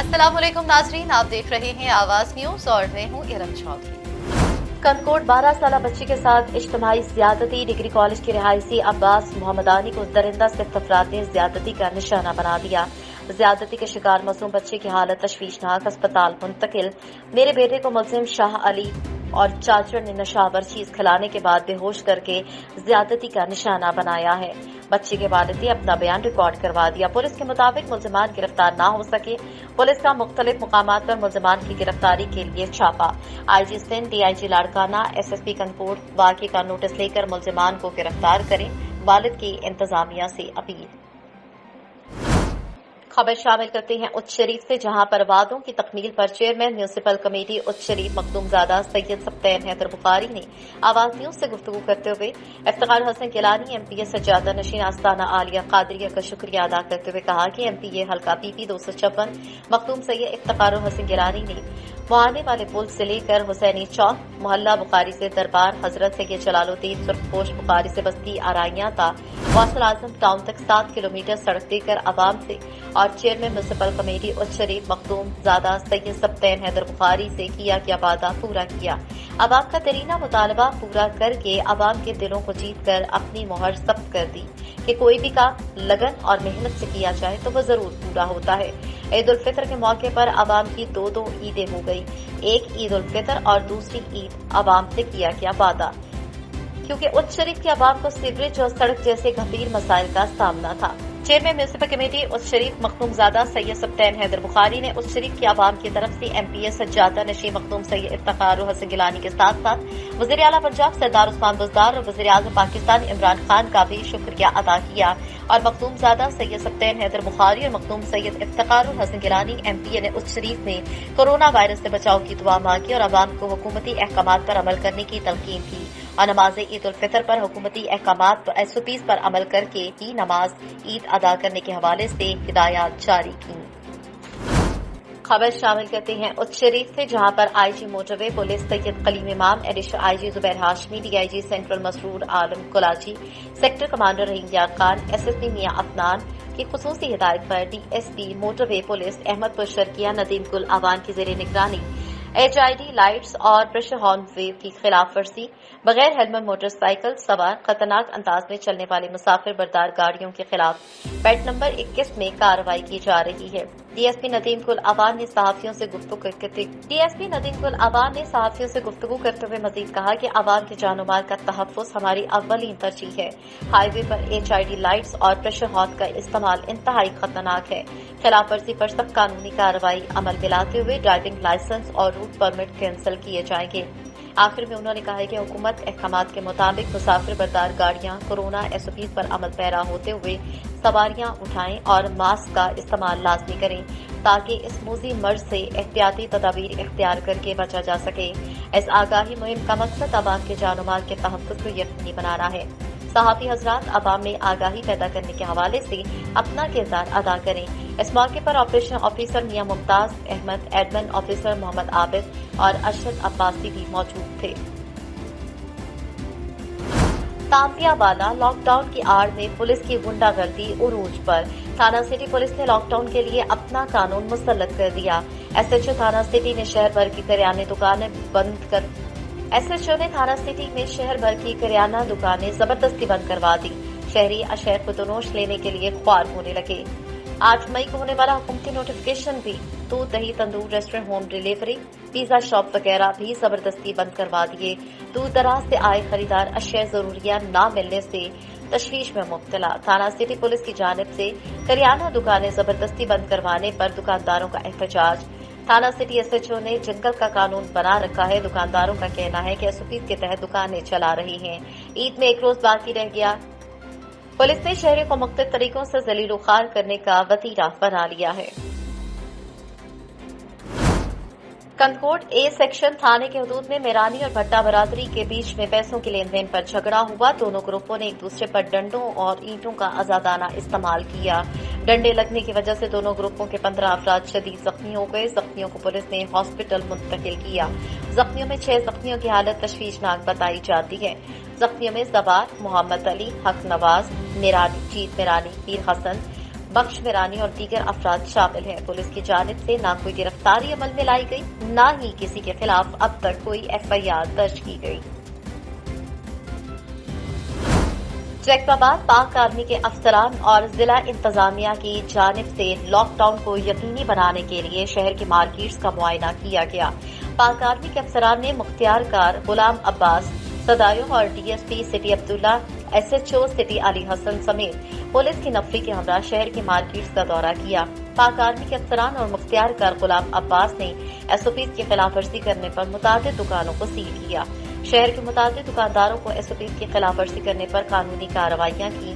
अस्सलाम वालेकुम नाजरीन, आप देख रहे हैं आवाज न्यूज और मैं हूं इरम चौधरी। कनकोट 12 साल बच्ची के साथ इज्तिमाई ज्यादती। डिग्री कॉलेज के रिहायशी अब्बास मोहम्मदानी को दरिंदा सिफ्त अफराद ने ज्यादती का निशाना बना दिया। ज्यादती के शिकार मासूम बच्चे की हालत तशवीशनाक, अस्पताल मुंतकिल। मेरे बेटे को मुलजिम शाह अली और चाचर ने नशावर चीज खिलाने के बाद बेहोश करके ज्यादती का निशाना बनाया है। बच्चे के वालिद ने अपना बयान रिकॉर्ड करवा दिया। पुलिस के मुताबिक मुलजिमान गिरफ्तार न हो सके। पुलिस का मुख्तलिफ मुकामात पर मुलजिमान की गिरफ्तारी के लिए छापा। IG Sindh, DIG Larkana, SSP कनकोट वाक़े का नोटिस लेकर मुलजिमान को गिरफ्तार करें। वालिद की इंतजामिया से अपील। खबर शामिल करते हैं उच्च शरीफ से, जहां पर वादों की तकमील पर चेयरमैन म्यूनिसिपल कमेटी उच्च शरीफ मखदूमजादा सैयद सप्तैन हैदर बुखारी ने आवाज न्यूज से गुफ्तगू करते हुए इफ्तिखार हसन गिलानी एमपीए सज्जादा नशीन आस्ताना आलिया कादरिया का शुक्रिया अदा करते हुए कहा कि एमपीए हल्का पीपी 256 मखदूम सैयद इफ्तिखार हसन गिलानी ने मुआने वाले पुल से लेकर हुसैनी चौक, मोहल्ला बुखारी से दरबार हजरत से जलालुद्दीन सुरखपोश बुखारी से बस्ती आराइयां था वासल आजम टाउन तक 7 किलोमीटर सड़क देकर आवाम से और चेयरमैन म्यूनिसिपल कमेटी उच्च शरीफ मखदूम जादा सैयद सप्तैन हैदर बुखारी से किया गया वादा पूरा किया। आवाम का तरीना मुतालबा पूरा करके आवाम के दिलों को जीत कर अपनी मोहर सब्त कर दी कि कोई भी काम लगन और मेहनत से किया जाए तो वह जरूर पूरा होता है। ईद उल फितर के मौके पर आवाम की दो ईदें हो गई। एक ईद उल फितर और दूसरी ईद आवाम से किया गया वादा, क्योंकि उच्च शरीफ की आवाम को सीवरेज और सड़क जैसे गंभीर मसाइल का सामना था। चेयरमैन म्यूनिसिपल कमेटी उच्च शरीफ मखदूमजादा सैयद सप्तैन हैदर बुखारी ने उच्च शरीफ की आवाम की तरफ से एमपीए सज्जादा नशीन मखदूम सैयद इफ्तिखार हसन गिलानी के साथ साथ वज़ीर आला पंजाब सरदार उस्मान बुज़दार और वज़ीर आज़म पाकिस्तान इमरान खान का भी शुक्रिया अदा किया और मखदूमजादा सैयद सप्तैन हैदर बुखारी और मखदूम सैयद इफ्तिखार हसन गिलानी एमपीए ने उच्च शरीफ में कोरोना वायरस से बचाव की दुआ मांगी और आवाम को हुकूमती अहकामात पर अमल करने की तलकीन की और नमाज ईद उल फितर पर हुकूमती अहकामात एसओपीज पर अमल करके ही नमाज ईद अदा करने के हवाले से हिदायत जारी की। खबर शामिल करते हैं उच्च शरीफ से, जहां पर IG motorway police Syed Kaleem Imam, additional IG Zubair Hashmi, DIG central Masroor Alam Kolachi, sector commander Rahim Yar Khan, SSP Mian Afnan की खुसूसी हिदायत पर DSP motorway police Ahmedpur Sharqia Nadeem Gul Awan की जेर निगरानी HID लाइट्स और प्रेशर हॉर्न वेव की खिलाफ वर्जी, बगैर हेलमेट मोटरसाइकिल सवार खतरनाक अंदाज में चलने वाली मुसाफिर बरदार गाड़ियों के खिलाफ पैट नंबर 21 में कार्रवाई की जा रही है। डीएसपी नदीम गुल आवान ने सहाफियों से गुफ्तगू करते हुए मजीद कहा कि आवाम के जानो माल का तहफ्फुज़ हमारी अव्वलीन तरजीह है। हाईवे पर HID लाइट्स और प्रेशर हॉर्न का इस्तेमाल इंतहाई खतरनाक है। खिलाफ वर्जी पर सख्त कानूनी कार्रवाई अमल में लाते हुए ड्राइविंग लाइसेंस और रूट परमिट कैंसिल किए जाएंगे। आखिर में उन्होंने कहा है कि हुकूमत अहकामात के मुताबिक मुसाफिर बरदार गाड़ियां कोरोना एसओपीज पर अमल पैरा होते हुए सवारियां उठाएं और मास्क का इस्तेमाल लाजमी करें ताकि इस मूजी मर्ज से एहतियाती तदाबीर इख्तियार करके बचा जा सके। इस आगाही मुहिम का मकसद आवाम के जानो माल के तहफ्फुज़ को यकीनी बनाना है। सहाफ़ी हजरात आवाम में आगाही पैदा करने के हवाले से अपना किरदार अदा करें। इस मौके पर ऑपरेशन ऑफिसर मियां मुमताज अहमद, एडमिन ऑफिसर मोहम्मद आबिद और अरशद अब्बासी भी मौजूद थे। तांतियावाला लॉकडाउन की आड़ में पुलिस की गुंडागर्दी उरूज पर। थाना सिटी पुलिस ने लॉकडाउन के लिए अपना कानून मुसल्लत कर दिया। एसएचओ थाना सिटी ने शहर भर की करियाने दुकानें बंद कर एसएचओ ने थाना सिटी में शहर भर की करियाना दुकानें जबरदस्ती बंद करवा दी। शहरी अशहर खुदनोश लेने के लिए ख्वार होने लगे। 8 मई को होने वाला हुकूमती नोटिफिकेशन भी दूध, दही, tandoor, restaurant, home delivery, pizza shop वगैरह भी जबरदस्ती बंद करवा दिए। दूर दराज से आए खरीदार अशिया जरूरिया न मिलने से तशवीश में मुब्तला। थाना सिटी पुलिस की जानिब से करियाना दुकानें जबरदस्ती बंद करवाने पर दुकानदारों का एहतजाज। थाना सिटी एसएचओ ने जंगल का कानून बना रखा है। दुकानदारों का कहना है कि एसओपी के तहत दुकानें चला रही हैं। ईद में एक रोज बाकी रह गया। पुलिस ने शहरी को मुख्तलिफ तरीकों से जलीलो ख्वार करने का वतीरा बना लिया है। कनकोट ए सेक्शन थाने के हदूद में मेरानी और भट्टा बरादरी के बीच में पैसों के लेन देन पर झगड़ा हुआ। दोनों ग्रुपों ने एक दूसरे पर डंडों और ईंटों का आजादाना इस्तेमाल किया। डंडे लगने की वजह से दोनों ग्रुपों के 15 अफराद शदीद जख्मी हो गए। जख्मियों को पुलिस ने हॉस्पिटल मुंतकिल किया। जख्मियों में 6 जख्मियों की हालत तशवीशनाक बताई जाती है। जख्मियों में सवार मोहम्मद अली, हक नवाज, जीत मेरानी, पीर हसन, बख्श मिरानी और दीगर अफराद शामिल हैं। पुलिस की जानिब से न कोई गिरफ्तारी अमल में लाई गई, न ही किसी के खिलाफ अब तक कोई FIR दर्ज की गई। जैकबाबाद पाक आर्मी के अफसरान और जिला इंतजामिया की जानिब से लॉकडाउन को यकीनी बनाने के लिए शहर की मार्केट्स का मुआयना किया गया। पाक आर्मी के अफसरान ने मुख्तियारकार गुलाम अब्बास सदायूं और DSP city Abdullah, SHO city Ali Hasan समेत पुलिस की नफरी के हमरा शहर की मार्केट्स का दौरा किया। पाक आर्मी के अफसरान और मुख्तियारकार गुलाम अब्बास ने SOPs की खिलाफ वर्जी करने पर मुतादिद दुकानों को सील किया। शहर के मुतादिद दुकानदारों को SOPs की खिलाफ वर्जी करने पर कानूनी कार्रवाइयां की।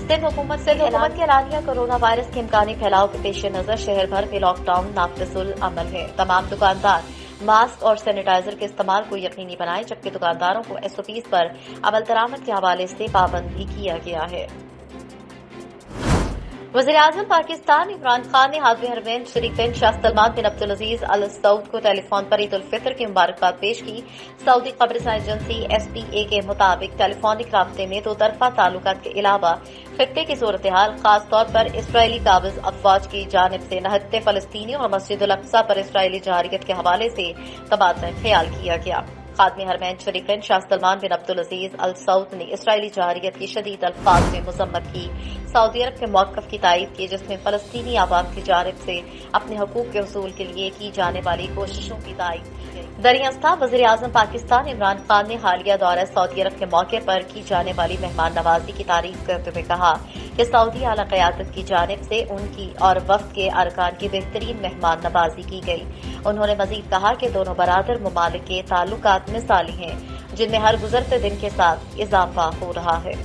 सिंध हुकूमत के एलानिया कोरोना वायरस के इम्कानी फैलाव के पेश नजर शहर भर में लॉकडाउन नाफिजुल अमल है। तमाम दुकानदार मास्क और सैनिटाइजर के इस्तेमाल को यकीनी बनाएं, जबकि दुकानदारों को SOPs पर अमल दरामद के हवाले से पाबंद भी किया गया है। वज़ीर-ए-आज़म पाकिस्तान इमरान खान ने हाज़िर हरमैन शरीफैन शाह सलमान बिन अब्दुल अजीज अल सऊद को टेलीफोन पर ईद उल फितर की मुबारकबाद पेश की। सऊदी खबरसां एजेंसी SPA के मुताबिक टेलीफोनिक राब्ते में दो तरफा ताल्लुकात के अलावा खित्ते की सूरत हाल, खासतौर पर इसराइली काबिज अफवाज की जानिब से नहत्ते फलस्तीनी और मस्जिद उल अक्सा पर इसराइली जारियत के हवाले से तबादला ख्याल किया गया। खादम हरमैन शरीफैन शाह सलमान बिन अब्दुल अजीज अल सऊद ने इसराइली जारियत की शदीद अल्फाज में मजम्मत की। सऊदी अरब के मौक़िफ़ की तारीफ की, जिसमें फलस्तीनी आवाम की जानिब से अपने हकूक़ के हुसूल के लिए की जाने वाली कोशिशों की तारीफ की गई। दरियास्ता वज़ीर-ए-आज़म पाकिस्तान इमरान खान ने हालिया दौरा सऊदी अरब के मौके पर की जाने वाली मेहमान नवाजी की तारीफ करते हुए कहा कि सऊदी आला क़यादत की जानिब से उनकी और वफ़द के अरकान की बेहतरीन मेहमान नवाजी की गई। उन्होंने मज़ीद कहा कि दोनों बरादर ममालिक के ताल्लुकात मिसाली हैं, जिनमें हर गुज़रते दिन के साथ इजाफा हो रहा है।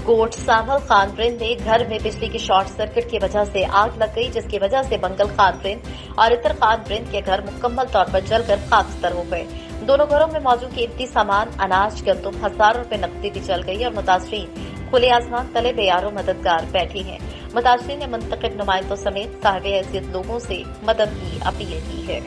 कोट सामल खान ब्रिंद में घर में बिजली की शॉर्ट सर्किट की वजह से आग लग गई, जिसकी वजह से मंगल खान ब्रिंद और इतर खान ब्रिंद के घर मुकम्मल तौर पर जलकर खाकस्तर हो गए। दोनों घरों में मौजूद कीमती सामान, अनाज, गंदुम, हजारों रुपए नकदी भी जल गई और मुतासरीन खुले आसमान तले बेयारो मददगार बैठी हैं। मुतासरीन ने मुंतखब नुमाइंदों समेत साहिब हैसियत लोगों से मदद की अपील की है।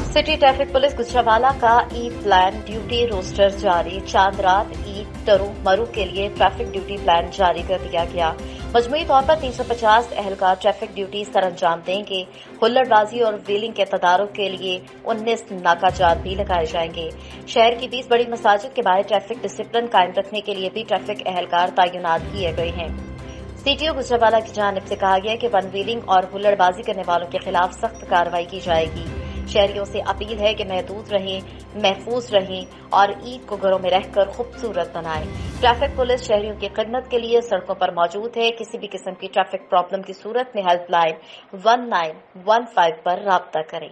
सिटी ट्रैफिक पुलिस गुजरावाला का ई प्लान ड्यूटी रोस्टर जारी। चांद रात ई टरू मरू के लिए ट्रैफिक ड्यूटी प्लान जारी कर दिया गया। मजमूई तौर पर 350 एहलकार ट्रैफिक ड्यूटी सर अंजाम देंगे। हुल्लड़बाजी और व्हीलिंग के तदारुक के लिए 19 नाकाजात भी लगाए जाएंगे। शहर की 20 बड़ी मसाजिद के बाहर ट्रैफिक डिसिप्लिन कायम रखने के लिए भी ट्रैफिक एहलकार तैनात किए गए हैं। CTO गुजरावाला की जानिब से कहा गया कि वन व्हीलिंग और हुल्लड़बाजी करने वालों के खिलाफ सख्त कार्रवाई की जाएगी। शहरियों से अपील है कि महदूद रहें, महफूज रहें और ईद को घरों में रहकर खूबसूरत बनाएं। ट्रैफिक पुलिस शहरियों की खिदमत के लिए सड़कों पर मौजूद है। किसी भी किस्म की ट्रैफिक प्रॉब्लम की सूरत में हेल्पलाइन 1915 पर राब्ता करें।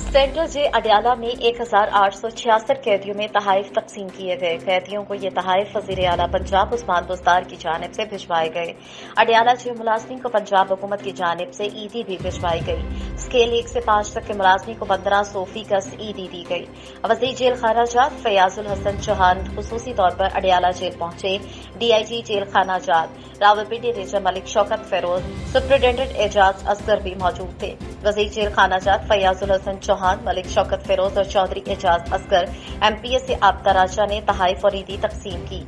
सेंट्रल जेल अडयाला में 1866 कैदियों में तहाइफ तकसीम किए गए। कैदियों को ये तहाइफ वज़ीर आला पंजाब उस्मान बुज़दार की जानिब से भिजवाए गए। अडयाला जेल मुलाज़िमीन को पंजाब हुकूमत की जानिब से ईदी भी भिजवाई गई। स्केल 1 से 5 तक के मुलाज़िमीन को 1500% ईदी दी गई। वज़ीर जेल खानाजात फयाजुल हसन चौहान खुसूसी तौर पर अडयाला जेल पहुंचे। DIG जेल खानाजात रावलपिंडी रेंजर मलिक शौकत फेरोज, सुप्रिंटेंडेंट एजाज असगर भी मौजूद थे। वज़ीर जेल खानाजात फयाजुल हसन चौहान, मलिक शौकत फेरोज और चौधरी एजाज असगर MPS से आपदा राजा ने तहाइफ और ईदी तकसीम की।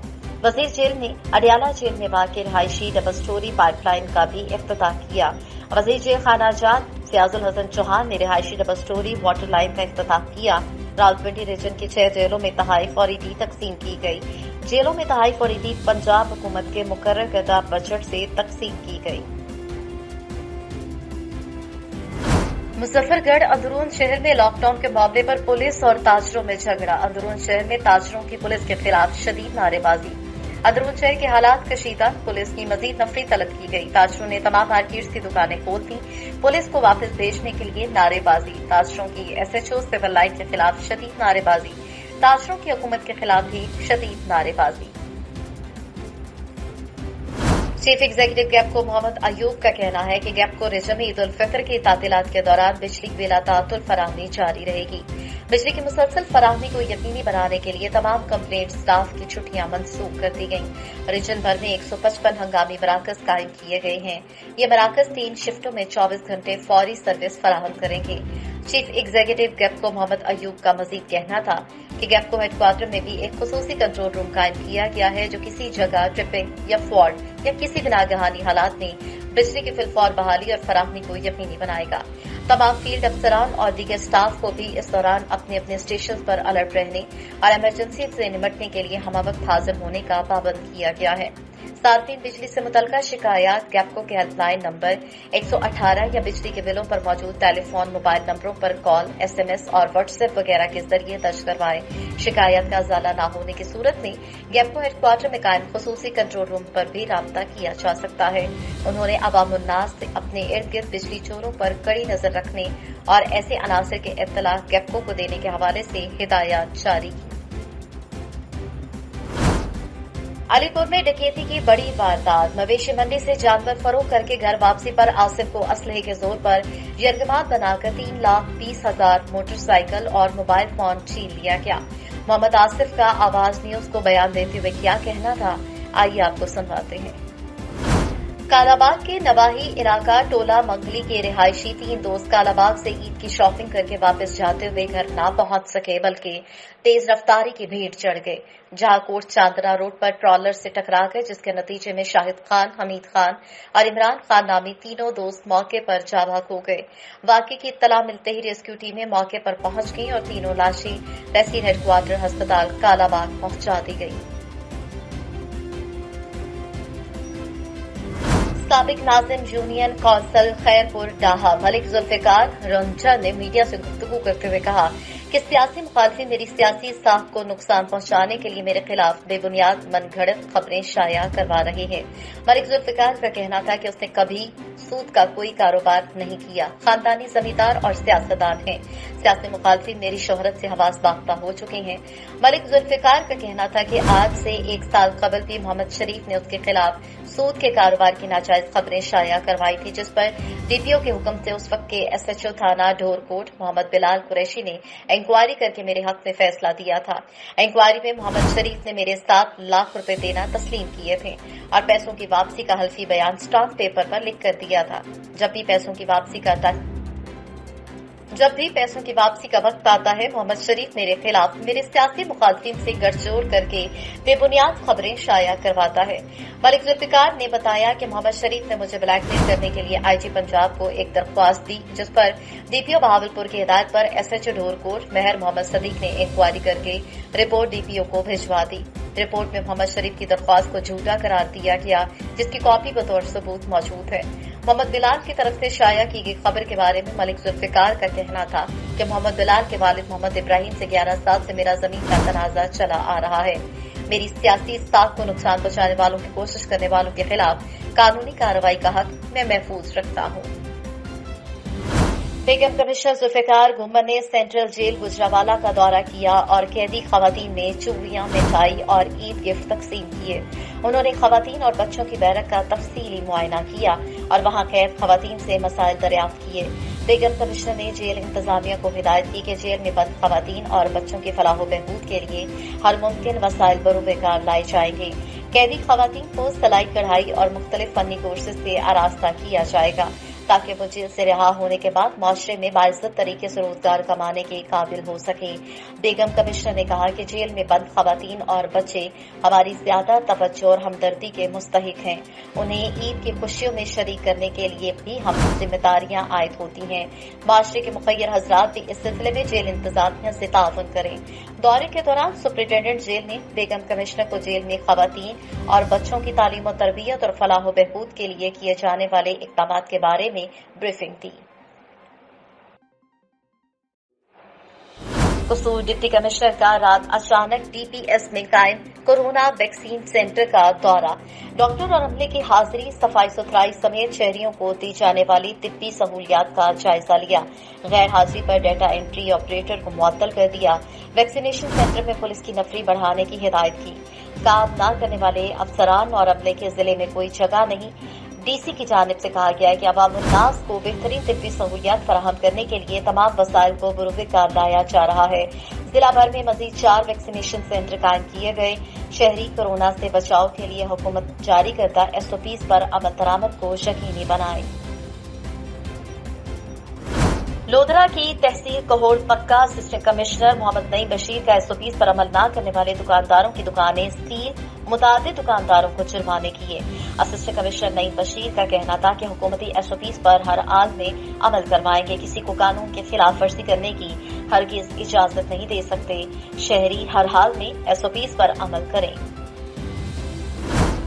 वज़ीर जेल ने अडयाला जेल में वाक़ रिहायशी डबल स्टोरी पाइपलाइन का भी इफ्तिताह किया। वज़ीर जेल खानाजात फयाजुल हसन चौहान ने रिहायशी डबल स्टोरी वाटर लाइन का इफ्तिताह किया। रावलपिंडी रीजन की 6 जेलों में तहाइफ और ईदी तकसीम की गई। जेलों में तहाइफ और ईदी पंजाब हुकूमत के मुकर्रर करदा बजट से तकसीम की गई। मुजफ्फरगढ़ अंदरून शहर में लॉकडाउन के मामले पर पुलिस और ताजरों में झगड़ा। अंदरून शहर में ताजरों की पुलिस के खिलाफ शदीद नारेबाजी। अंदरून शहर के हालात कशीदा, पुलिस की मजीद नफरी तलब की गई। ताजरों ने तमाम मार्केट्स की दुकानें खोल दी। पुलिस को वापस भेजने के लिए नारेबाजी। ताजरों की SHO सिविल लाइन के खिलाफ शदीद नारेबाजी। ताजरों की हुकूमत के खिलाफ भी शदीद नारेबाजी। चीफ एग्जीक्यूटिव गैपको मोहम्मद अयूब का कहना है कि गैपको रिजम ईद उल फितर की तातीलात के दौरान बिजली बिला तातुल फराहमी जारी रहेगी। बिजली की मुसलसल फराहमी को यकीनी बनाने के लिए तमाम कंप्लेंट स्टाफ की छुट्टियां मनसूख कर दी गयी। रीजन भर में 155 हंगामी मराकज कायम किए गए हैं। ये मराकज 3 शिफ्टों में 24 घंटे फौरी सर्विस फराहम करेंगे। चीफ एग्जीक्यूटिव गैपको मोहम्मद अयूब का मजीद कहना था कि गैपको हेडक्वार्टर में भी एक खुसूसी कंट्रोल रूम कायम किया गया है जो किसी जगह ट्रिपिंग या फॉल्ट या किसी भी नागहानी हालात में बिजली की फिलफौर बहाली और फराहमी को यकीनी बनाएगा। तमाम फील्ड अफसरान और दीगर स्टाफ को भी इस दौरान अपने अपने स्टेशन पर अलर्ट रहने और इमरजेंसी से निपटने के लिए हमवक्त हाजिर होने का पाबंद किया गया है। सार्फिन बिजली से मुतल्लिका शिकायत गैपको के हेल्पलाइन नंबर 118 या बिजली के बिलों पर मौजूद टेलीफोन मोबाइल नंबरों पर कॉल, SMS और व्हाट्सएप वगैरह के जरिए दर्ज करवाएं। शिकायत का अजाला न होने की सूरत में गैपको हेडक्वार्टर में कायम खुसूसी कंट्रोल रूम पर भी राब्ता किया जा सकता है। उन्होंने अवामुन्नास से अपने इर्द गिर्द बिजली चोरों पर कड़ी नजर रखने और ऐसे अनासर के इत्तला गैपको को देने के हवाले से हिदायत जारी की। अलीपुर में डकैती की बड़ी वारदात। मवेशी मंडी से जानवर फरोख्त करके घर वापसी पर आसिफ को असलहे के जोर पर यरगमात बनाकर 3,20,000 मोटरसाइकिल और मोबाइल फोन छीन लिया गया। मोहम्मद आसिफ का आवाज न्यूज को बयान देते हुए क्या कहना था, आइए आपको सुनवाते हैं। कालाबाग के नवाही इलाका टोला मंगली के रिहायशी 3 दोस्त कालाबाग से ईद की शॉपिंग करके वापस जाते हुए घर न पहुंच सके बल्कि तेज रफ्तारी की भीड़ चढ़ गए, जहां कोट चांदना रोड पर ट्रॉलर से टकरा गए, जिसके नतीजे में शाहिद खान, हमीद खान और इमरान खान नामी तीनों दोस्त मौके पर जाबाक हो गए। वाकये की इत्तला मिलते ही रेस्क्यू टीमें मौके पर पहुंच गई और तीनों लाशें तहसील हेडक्वार्टर अस्पताल कालाबाग पहुंचा दी गई। साबिक नाज़िम यूनियन कौंसल खैरपुर डाहा मलिक जुल्फिकार रंजन ने मीडिया से गुफ्तगू करते हुए कहा कि सियासी मुखालफी मेरी सियासी साख को नुकसान पहुंचाने के लिए मेरे खिलाफ बेबुनियाद मनगढ़ंत खबरें शाया करवा रहे हैं। मलिक जुल्फिकार का कहना था कि उसने कभी सूद का कोई कारोबार नहीं किया, खानदानी जमींदार और सियासतदान हैं। सियासी मुखालफी मेरी शोहरत से हवास बाख्ता हो चुके हैं। मलिक जुल्फिकार का कहना था कि आज से 1 साल कबल भी मोहम्मद शरीफ ने उसके खिलाफ सूद के कारोबार की नाजायज खबरें शाया करवाई थी, जिस पर DPO के हुक्म से उस वक्त के SHO थाना ढोरकोट मोहम्मद बिलाल कुरैशी ने इंक्वायरी करके मेरे हक में फैसला दिया था। इंक्वायरी में मोहम्मद शरीफ ने मेरे 7 लाख रुपए देना तस्लीम किए थे और पैसों की वापसी का हल्फी बयान स्टाम्प पेपर पर लिख कर दिया था। जब भी पैसों की वापसी का वक्त आता है, मोहम्मद शरीफ मेरे खिलाफ मेरे सियासी मुखालफिन से गठजोड़ करके बेबुनियाद खबरें शाया करवाता है। मलिक जुल्फिकार ने बताया कि मोहम्मद शरीफ ने मुझे ब्लैकमेल करने के लिए IG पंजाब को एक दरख्वास्त दी, जिस पर DPO बहावलपुर की हिदायत पर SHO ढोरकोट मेहर मोहम्मद सदीक ने इंक्वायरी करके रिपोर्ट DPO को भिजवा दी। रिपोर्ट में मोहम्मद शरीफ की दरख्वास्त को झूठा करार दिया गया, जिसकी कॉपी बतौर सबूत मौजूद है। मोहम्मद बिलाल की तरफ से शाया की गई खबर के बारे में मलिक जुल्फिकार का कहना था कि मोहम्मद बिलाल के वालिद मोहम्मद इब्राहिम से 11 साल से मेरा जमीन का तनाजा चला आ रहा है। मेरी सियासी साख को नुकसान पहुंचाने वालों की कोशिश करने वालों के खिलाफ कानूनी कार्रवाई का हक मैं महफूज रखता हूं। बेगम कमिश्नर जुल्फिकार घुम्मन ने सेंट्रल जेल गुजरावाला का दौरा किया और कैदी खवातीन में चूड़ियां, मिठाई और ईद गिफ्ट तकसीम किए। उन्होंने खवातीन और बच्चों की बैरक का तफसीली मुआयना किया और वहां कैद खवातीन से मसाइल दरियाफ्त किए। बेगम कमिश्नर ने जेल इंतजामिया को हिदायत की कि जेल में बंद खवातीन और बच्चों की फलाह बहबूद के लिए हर मुमकिन वसाइल बरूबेकार लाए जाएंगे। कैदी खवातीन को सिलाई, कढ़ाई और मुख्तलिफ फनी कोर्सेज से आरास्ता किया जाएगा ताकि वो जेल से रिहा होने के बाद माशरे में बाइज्जत तरीके से रोजगार कमाने के काबिल हो सके। बेगम कमिश्नर ने कहा कि जेल में बंद खवातीन और बच्चे हमारी ज्यादा तवज्जो और हमदर्दी के मुस्तहिक हैं। उन्हें ईद की खुशियों में शरीक करने के लिए भी हम जिम्मेदारियां आयद होती हैं। माशरे के मुखय्यर हजरात भी इस सिलसिले में जेल इंतजामिया से ताउन करें। दौरे के दौरान सुप्रिंटेंडेंट जेल ने बेगम कमिश्नर को जेल में खवातीन और बच्चों की तालीम और तरबियत और फलाह बहबूद के लिए किए जाने वाले इक़दामात के बारे में ब्रीफिंग दी। कसूर डिप्टी कमिश्नर का रात अचानक DPS में कायम कोरोना वैक्सीन सेंटर का दौरा। डॉक्टर और अमले की हाजिरी, सफाई सुथराई समेत शहरियों को दी जाने वाली तिब्बी सहूलियात का जायजा लिया। गैर हाजिरी पर डाटा एंट्री ऑपरेटर को मुअत्तल कर दिया। वैक्सीनेशन सेंटर में पुलिस की नफरी बढ़ाने की हिदायत की। काम न करने वाले अफसरान और अमले के जिले में कोई जगह नहीं। DC की जानिब से कहा गया है कि अवामुन्नास को बेहतरीन तिब्बी सहूलियात फराहम करने के लिए तमाम वसाइल को बरूबेकार लाया जा रहा है। जिला भर में मजीद 4 वैक्सीनेशन सेंटर कायम किए गए। शहरी कोरोना से बचाव के लिए हुकूमत जारी करदा SOPs पर अमल दरामद को यकीनी बनाए। लोधरा की तहसील कहोड़ पक्का असिस्टेंट कमिश्नर मोहम्मद नईम बशीर का SOPs पर अमल न करने वाले दुकानदारों की दुकानें सील, मुतादिद दुकानदारों को जुर्माने किए। असिस्टेंट कमिश्नर नईम बशीर का कहना था कि हुकूमती SOPs पर हर हाल में अमल करवाएंगे, किसी को कानून के खिलाफ वर्जी करने की हरगिज इजाजत नहीं दे सकते। शहरी हर हाल में SOPs पर अमल करें।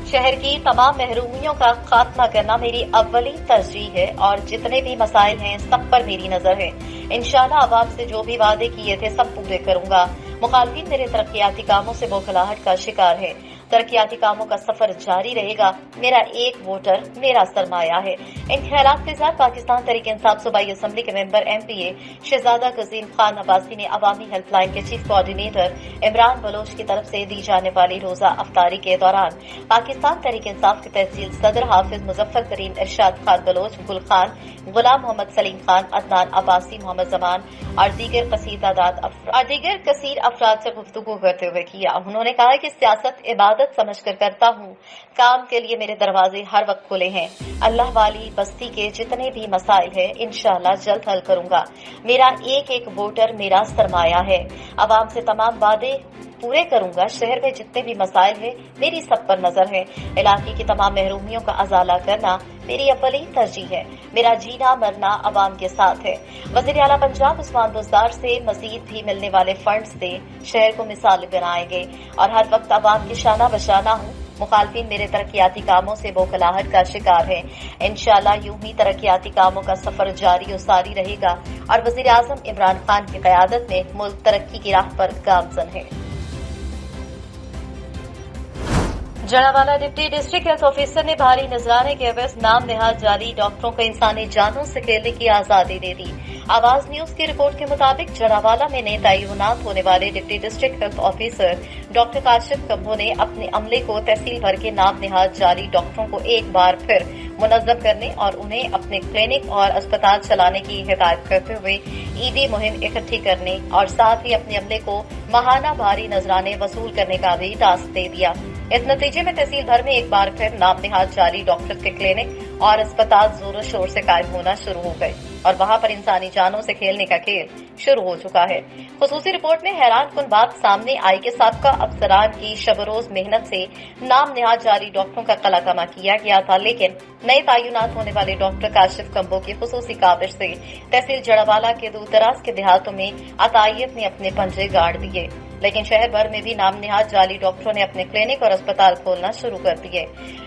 शहर की तमाम महरूमियों का खात्मा करना मेरी अव्वली तरजीह है और जितने भी मसाइल हैं सब पर मेरी नजर है। इंशाअल्लाह आवाम से जो भी वादे किए थे सब पूरे करूंगा। मुखालफिन मेरे तरक्याती कामों से बौखलाहट का शिकार है। तरक्याती कामों का सफर जारी रहेगा। मेरा एक वोटर मेरा सरमाया है। इन ख्यालात के साथ पाकिस्तान तहरीक इंसाफ सूबाई असम्बली के मेंबर MPA शहजादा कजीम खान अब्बासी ने अवामी हेल्पलाइन के चीफ कोऑर्डिनेटर इमरान बलोच की तरफ से दी जाने वाली रोजा अफ्तारी के दौरान पाकिस्तान तहरीक इंसाफ के तहसील सदर हाफिज मुजफ्फर करीम इरशाद खान बलोच, गुल खान, गुलाम मोहम्मद सलीम खान, अदनान अब्बासी, मोहम्मद जमान और दीगर कसीर अफराद से गुफ्तगू करते हुए किया। उन्होंने कहा कि सियासत इबादत समझकर करता हूँ, काम के लिए मेरे दरवाजे हर वक्त खुले हैं। अल्लाह वाली बस्ती के जितने भी मसाइल है इंशाअल्लाह जल्द हल करूंगा। मेरा एक एक वोटर मेरा सरमाया है। अवाम से तमाम वादे पूरे करूंगा। शहर में जितने भी मसाइल है मेरी सब पर नजर है। इलाके की तमाम महरूमियों का अजाला करना मेरी अव्वली तरजीह है। मेरा जीना मरना अवाम के साथ है। वज़ीर आला पंजाब उस्मान बुज़दार से मजीद भी मिलने वाले फंड से शहर को मिसाल बनाएंगे और हर वक्त अवाम की शाना बशाना हूँ। मुखालफिन मेरे तरक्याती कामों से बौखलाहट का शिकार है। इंशाअल्लाह यूं ही तरक्याती कामों का सफर जारी और सारी रहेगा और वज़ीर आज़म इमरान खान की क़यादत में मुल्क तरक्की की राह पर गामज़न है। Jaranwala deputy district health officer ने भारी नजराने के एवज नाम निहाल जाली डॉक्टरों को इंसानी जानों से खेलने की आजादी दे दी। आवाज न्यूज की रिपोर्ट के मुताबिक जड़ावाला में नए तैनात होने वाले deputy district health officer doctor Kashif combo ने अपने अमले को तहसील भर के नाम निहाल जाली डॉक्टरों को एक बार फिर मुनज़्ज़म करने और उन्हें अपने क्लिनिक और अस्पताल चलाने की हिदायत करते हुए ईदी मुहिम इकट्ठी करने और साथ ही अपने अमले को माहाना भारी नजराने वसूल करने का भी टास्क दे दिया। इस नतीजे में तहसील भर में एक बार फिर नाम निहाल जाली डॉक्टर्स के क्लिनिक और अस्पताल जोरों शोर से कायम होना शुरू हो गए और वहां पर इंसानी जानों से खेलने का खेल शुरू हो चुका है। खुसूसी रिपोर्ट में हैरान कुन बात सामने आई कि साबका अफसरान की शबरोज मेहनत से नाम निहाल जाली डॉक्टरों का कलाकमा किया गया था, लेकिन नए तैनात होने वाले डॉक्टर काशिफ कंबो की खुसूसी काबिश से तहसील जड़ावाला के दूर दराज के देहातों में अतायत ने अपने पंजे गाड़ दिए। लेकिन शहर भर में भी नाम निहाल जाली डॉक्टरों ने अपने क्लिनिक और अस्पताल खोलना शुरू कर दिए।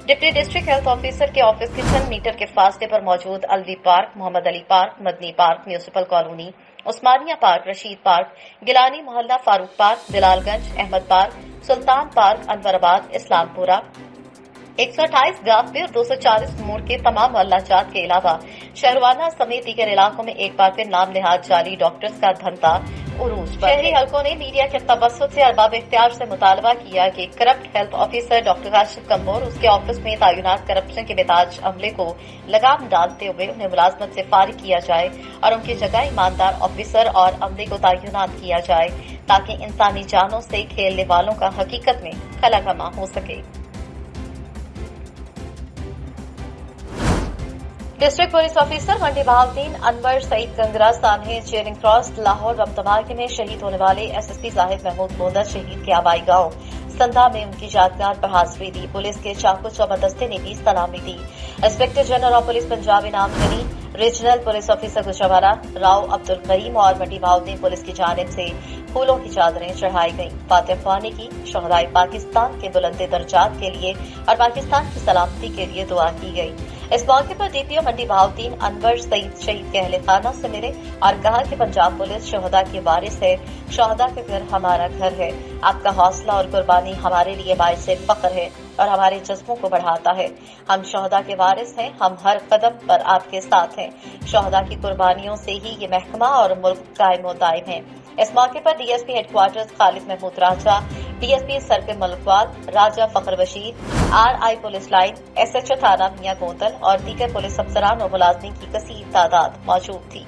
डिप्टी डिस्ट्रिक्ट हेल्थ ऑफिसर के ऑफिस के 100 मीटर के फासले पर मौजूद Alvi Park, Mohammad Ali Park, Madni Park, Municipal Colony, Usmania Park, Rashid Park, Gilani Mohalla, Farooq Park, Bilalganj, Ahmed Park, Sultan Park, Anwarabad, Islampura, 128 गांव और 240 मोड़ के तमाम मोहल्ला जात के अलावा शहरवाना समेत दीगर इलाकों में एक बार फिर नाम निहाल जाली डॉक्टर्स का धंधा उरूज पर। शहरी हलकों ने मीडिया के तबस्सुत से अरबाब इख्तियार से मुतालबा किया कि corrupt health officer doctor Kashif combo और उसके ऑफिस में तैनात करप्शन के बेताज अमले को लगाम डालते हुए उन्हें मुलाजमत से फारिग किया जाए और उनकी जगह ईमानदार ऑफिसर और अमले को तैनात किया जाए ताकि इंसानी जानों से खेलने वालों का हकीकत में कलाकमा हो सके। डिस्ट्रिक्ट पुलिस ऑफिसर मंडी बहाउद्दीन अनवर सईद कंगरा सानहे चेयरिंग क्रॉस लाहौर बम धमाके में शहीद होने वाले SSP साहिब महमूद मोहम्मद शहीद के आबाई गांव संधा में उनकी यादगार पर हाजिरी दी। पुलिस के चाकू चौबा दस्ते ने भी सलामी दी। Inspector general of police Punjab Inam Ghani, regional police officer Gujranwala Rao Abdul Karim और मंडी बहाउद्दीन पुलिस की जानिब से फूलों की चादरें चढ़ाई गईं। फातिह ख्वानी की शहदाए पाकिस्तान के बुलंदे दर्जात के लिए और पाकिस्तान की सलामती के लिए दुआ की गई। इस मौके पर DPO मंडी बहाउद्दीन अनवर सईद शहीद के अहले खाना से मिले और कहा कि पंजाब पुलिस शहदा की वारिस है। शहदा के घर हमारा घर है। आपका हौसला और कुर्बानी हमारे लिए बाइस फख्र है और हमारे जज्बों को बढ़ाता है। हम शहदा के वारिस हैं। हम हर कदम पर आपके साथ हैं। शहदा की कुर्बानियों से ही ये महकमा और मुल्क कायम और दायम है। इस मौके पर DSP headquarters Khalid Mahmood Raja, DSP circle Malakwal, Raja Fakhar Bashir, RI police line, SHO थाना मियां गोंदल और दीगर पुलिस अफसरान और मुलाजमीन की कसीर तादाद मौजूद थी।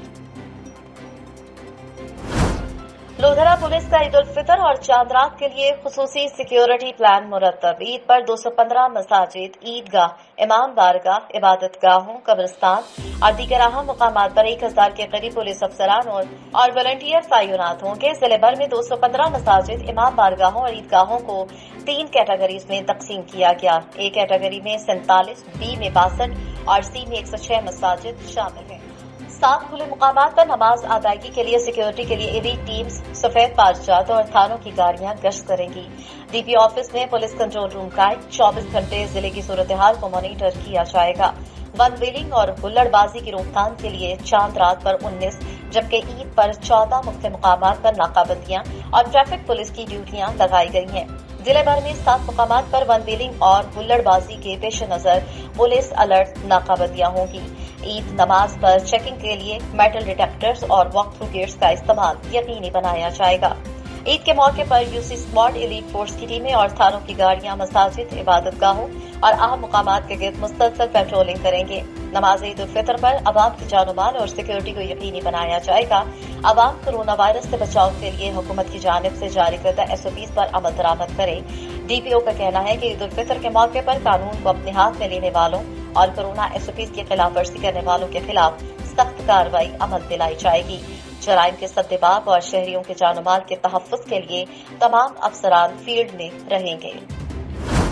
लोधरा पुलिस का ईद उल फितर और चांद रात के लिए खुसूसी सिक्योरिटी प्लान मुरतब। ईद पर 215 मसाजिद, ईदगाह, इमाम बारगाह, इबादतगाहों, कब्रिस्तान और दीगर अहम मुकामात पर 1000 के करीब पुलिस अफसरान और वॉलंटियर तैनात होंगे। जिले भर में 215 मसाजिद, इमाम बारगाहों और ईदगाहों को 3 कैटेगरीज में तकसीम किया गया। ए कैटेगरी में 47, बी में 62 और सी में 106 मसाजिद शामिल हैं। 7 खुले मुकामात पर नमाज अदायगी के लिए सिक्योरिटी के लिए एलीट टीम्स सफेद पार्चात और थानों की गाड़ियां गश्त करेंगी। डीपी ऑफिस में पुलिस कंट्रोल रूम कायम, 24 घंटे जिले की सूरत हाल को मॉनिटर किया जाएगा। वन व्हीलिंग और हुल्लड़बाजी की रोकथाम के लिए चांद रात पर 19 जबकि ईद पर 14 मुख्य मुकामात पर नाकाबंदियां और ट्रैफिक पुलिस की ड्यूटियां लगाई गई हैं। जिले भर में 7 मुकामात पर वन व्हीलिंग और हुल्लड़बाजी के पेश नजर पुलिस अलर्ट नाकाबंदियां होंगी। ईद नमाज पर चेकिंग के लिए मेटल डिटेक्टर्स और वॉक थ्रू गेट्स का इस्तेमाल यकीनी बनाया जाएगा। ईद के मौके पर यूसी स्क्वाड, एलीट फोर्स की टीमें और थानों की गाड़ियां मसाजिद, इबादतगाहों और अहम मुकामात के गिर्द मुस्तलसल पेट्रोलिंग करेंगे। नमाज ईद उल फितर पर अवाम की जानो माल और सिक्योरिटी को यकीनी बनाया जाएगा। अवाम कोरोना वायरस से बचाव के लिए हुकूमत की जानिब से जारी करदा SOPs पर अमल दरामद करे। DPO का कहना है कि ईद उल फितर के मौके पर कानून को अपने हाथ में लेने वालों और कोरोना SOPs की खिलाफ वर्जी करने वालों के खिलाफ सख्त कार्रवाई अमल दिलाई जाएगी। जराइम के सद्देबाब और शहरियों के जानो माल के तहफ्फुज के लिए तमाम अफसरान फील्ड में रहेंगे।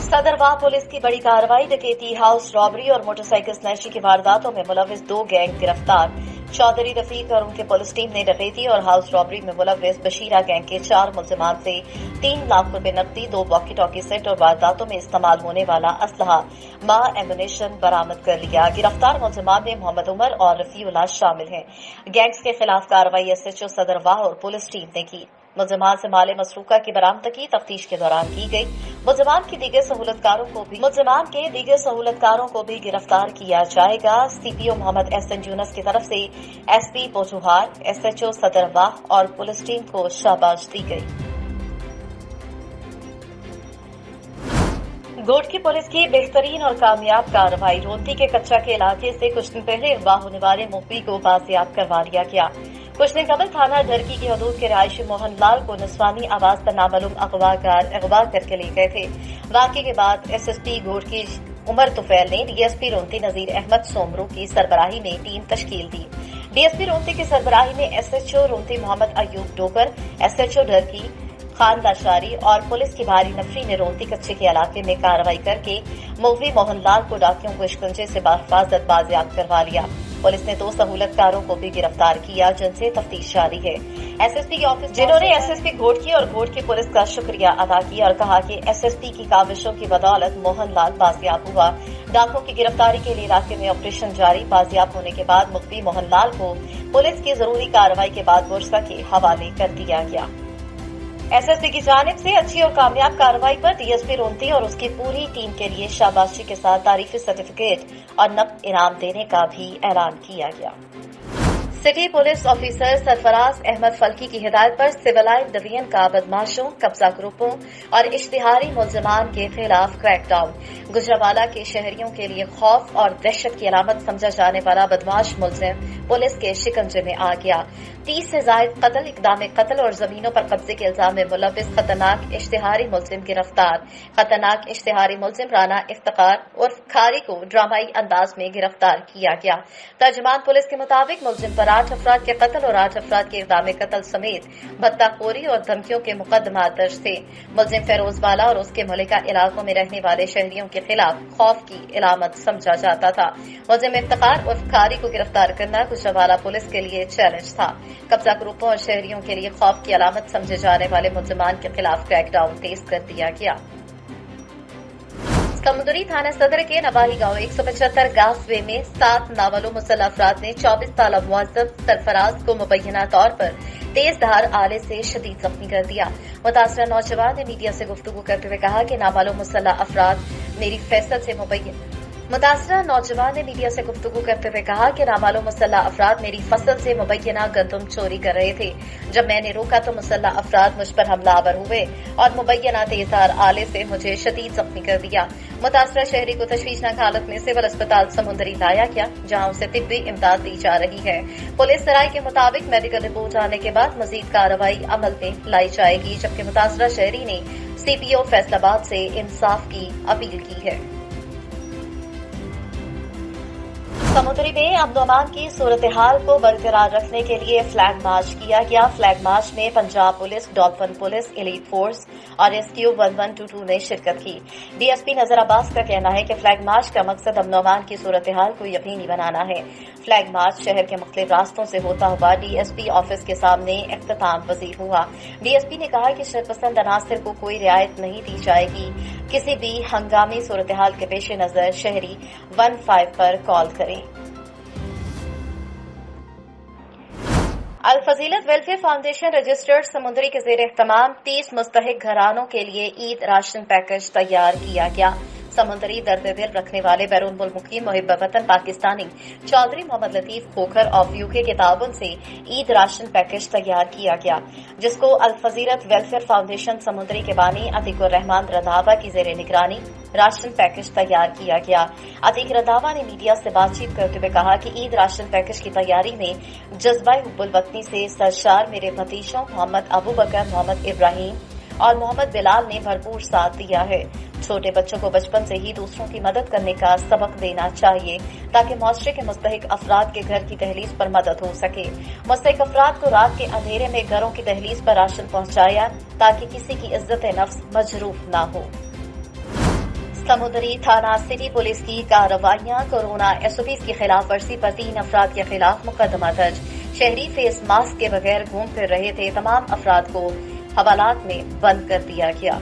सदरवाह पुलिस की बड़ी कार्रवाई, डकैती, हाउस रॉबरी और मोटरसाइकिल स्नैचिंग की वारदातों में मुलविस 2 गैंग गिरफ्तार। चौधरी रफीक और उनकी पुलिस टीम ने डकैती और हाउस रॉबरी में मुलविस बशीरा गैंग के 4 मुल्जिमान से 3 लाख रुपए नकदी, 2 वॉकी टॉकी सेट और वारदातों में इस्तेमाल होने वाला असलहा एमुनेशन बरामद कर लिया। गिरफ्तार मुल्जिमान में मोहम्मद उमर और रफीउल्लाह शामिल हैं। गैंग्स के खिलाफ कार्रवाई SHO सदरवाह और पुलिस टीम ने की। मुल्जिमान से माले मसरूका की बरामदगी तफ्तीश के दौरान की गई। मुल्जिमान के दीगर सहूलतकारों को भी गिरफ्तार किया जाएगा। CPO मोहम्मद SN यूनुस की तरफ से SP पोचुहार, SHO सदरवाह और पुलिस टीम को शाबाश दी गई। गोडकी पुलिस की बेहतरीन और कामयाब कार्रवाई, रोंती के कच्चा के इलाके से कुछ दिन पहले अगवा होने वाले मुखबी को बाजियाब करवा लिया गया। कुछ दिन कबल थाना ढरकी की हदूद के रहायशी मोहन लाल को निस्वानी आवाज पर नामालूम अगवा करके ले गए थे। वाकये के बाद SSP गोडकी उमर तुफैल ने DSP रोंती नजीर अहमद सोमरू की सरबराही में टीम तश्कील दी। DSP रोंती की सरबराही में SHO रोंती मोहम्मद अयूब डोगर, SHO ढरकी खान लाशारी और पुलिस की भारी नफरी ने रोंती कच्चे के इलाके में कार्रवाई करके मुखबी मोहन लाल को डाकियों को शिकंजे से बाहिफाजत बाजियाब करवा लिया। पुलिस ने 2 सहूलतकारों को भी गिरफ्तार किया जिनसे तफ्तीश जारी है। SSP के ऑफिस जिन्होंने SSP घोड़की और घोड़की पुलिस का शुक्रिया अदा किया और कहा कि SSP की काविशों की बदौलत मोहन लाल बाजियाब हुआ। डाकुओं की गिरफ्तारी के लिए इलाके में ऑपरेशन जारी। बाजियाब होने के बाद मुखबी मोहन लाल को पुलिस की जरूरी कार्रवाई के बाद बुर्सा के हवाले कर दिया गया। SSP की जानिब से अच्छी और कामयाब कार्रवाई पर DSP रोंती और उसकी पूरी टीम के लिए शाबाशी के साथ तारीफी सर्टिफिकेट और नकद इनाम देने का भी ऐलान किया गया। City police officer Sarfraz Ahmed Falki की हिदायत पर सिविल लाइन डिवीजन का बदमाशों, कब्जा ग्रुपों और इश्तिहारी मुल्जिमान के खिलाफ क्रैकडाउन। गुजरावाला के शहरियों के लिए खौफ और दहशत की अलामत समझा जाने वाला बदमाश मुल्जिम पुलिस के शिकंजे में आ गया। 30 से ज्यादा कत्ल, इकदाम कत्ल और जमीनों पर कब्जे के इल्जाम में मुलविस खतरनाक इश्तिहारी मुल्जिम गिरफ्तार। खतरनाक इश्तिहारी मुल्जिम राना इफ्तिकार उर्फ खारी को ड्रामाई अंदाज में गिरफ्तार किया गया। तर्जुमान पुलिस के मुताबिक मुल्जिम पर 8 अफराद के कत्ल और 8 अफराद के इक़दाम कत्ल समेत भत्ताखोरी और धमकियों के मुकदमा दर्ज थे। मुल्जिम फेरोजबाला और उसके मलिका इलाकों में रहने वाले शहरियों के खिलाफ खौफ की इलामत समझा जाता था। मुल्जिम इफ्तिकार उर्फ खारी को गिरफ्तार करना गुजरावाला पुलिस के लिए चैलेंज था। कब्जा ग्रुपों और शहरियों के लिए खौफ की अलामत समझे जाने वाले मुल्जिमान के खिलाफ क्रैकडाउन तेज कर दिया गया। समुद्री थाना सदर के नवाही गांव 175 गाफवे में 7 नावलो मुसल्लह अफराद ने 24 साला मुअज्जब सरफराज को मुबैना तौर पर तेज धार आले से शदीद जख्मी कर दिया। मुतासरा नौजवान ने मीडिया से गुफ्तगू करते हुए कहा कि नामालूम मुसल्लह अफराद मेरी फैसल से मुतासरा नौजवान ने मीडिया से गुफ्तगू करते हुए कहा कि नामालूम मुसल्लह अफराद मेरी फसल से मुबैना गंदम चोरी कर रहे थे। जब मैंने रोका तो मुसल्लह अफराद मुझ पर हमलावर हुए और मुबैना तेजधार आले से मुझे शदीद जख्मी कर दिया। मुतासरा शहरी को तशवीशनाक हालत में सिविल अस्पताल समुंदरी लाया गया, जहां उसे तिब्बी इमदाद दी जा रही है। पुलिस सराय के मुताबिक मेडिकल रिपोर्ट आने के बाद मजीद कार्रवाई अमल में लाई जाएगी, जबकि मुतासरा शहरी ने CPO फैसलाबाद से इंसाफ की अपील की है। समुद्री में अमन अमान की सूरत हाल को बरकरार रखने के लिए फ्लैग मार्च किया गया। फ्लैग मार्च में Punjab police, dolphin police, elite force और रेस्क्यू 1122 ने शिरकत की। DSP नजर अब्बास का कहना है कि फ्लैग मार्च का मकसद अमन अमान की सूरत हाल को यकीनी बनाना है। फ्लैग मार्च शहर के मुख्तलिफ रास्तों से होता हुआ DSP ऑफिस के सामने इख्तिताम पजीर हुआ। DSP ने कहा कि शरपसंद अनासर को कोई रियायत नहीं दी जाएगी। किसी भी हंगामी सूरत हाल के पेश नजर शहरी 15 पर कॉल करें। अल फजीलत वेलफेयर फाउंडेशन रजिस्टर्ड समुंदरी के ज़ेर एहतमाम 30 मुस्तहिक घरानों के लिए ईद राशन पैकेज तैयार किया गया। समुंदरी दर्द दिल रखने वाले बैरून मुल्क मुकीम मुहिब वतन पाकिस्तानी चौधरी मोहम्मद लतीफ खोखर ऑफ UK के ताउन से ईद राशन पैकेज तैयार किया गया, जिसको अल फजीलत वेलफेयर फाउंडेशन समुंदरी के बानी अतीकुर रहमान रंधावा की ज़ेर निगरानी राशन पैकेज तैयार किया गया। अतीक रंधावा ने मीडिया से बातचीत करते हुए कहा कि ईद राशन पैकेज की तैयारी में जज्बा हुब्बुल वतनी से सरशार मेरे भतीजों मोहम्मद अबू बकर, मोहम्मद इब्राहिम और मोहम्मद बिलाल ने भरपूर साथ दिया है। छोटे बच्चों को बचपन से ही दूसरों की मदद करने का सबक देना चाहिए, ताकि मुआशरे के मुस्तहिक अफराद के घर की दहलीज पर मदद हो सके। मुस्तहिक अफराद को रात के अंधेरे में घरों की दहलीज पर राशन पहुंचाया, ताकि किसी की इज्जत नफ्स मजरूफ न हो। समुद्री थाना सिटी पुलिस की कार्रवाइयां। कोरोना SOPs की खिलाफ वर्जी पर 3 अफराद के खिलाफ मुकदमा दर्ज। शहरी फेस मास्क के बगैर घूम फिर रहे थे, तमाम अफराद को हवालात में बंद कर दिया गया।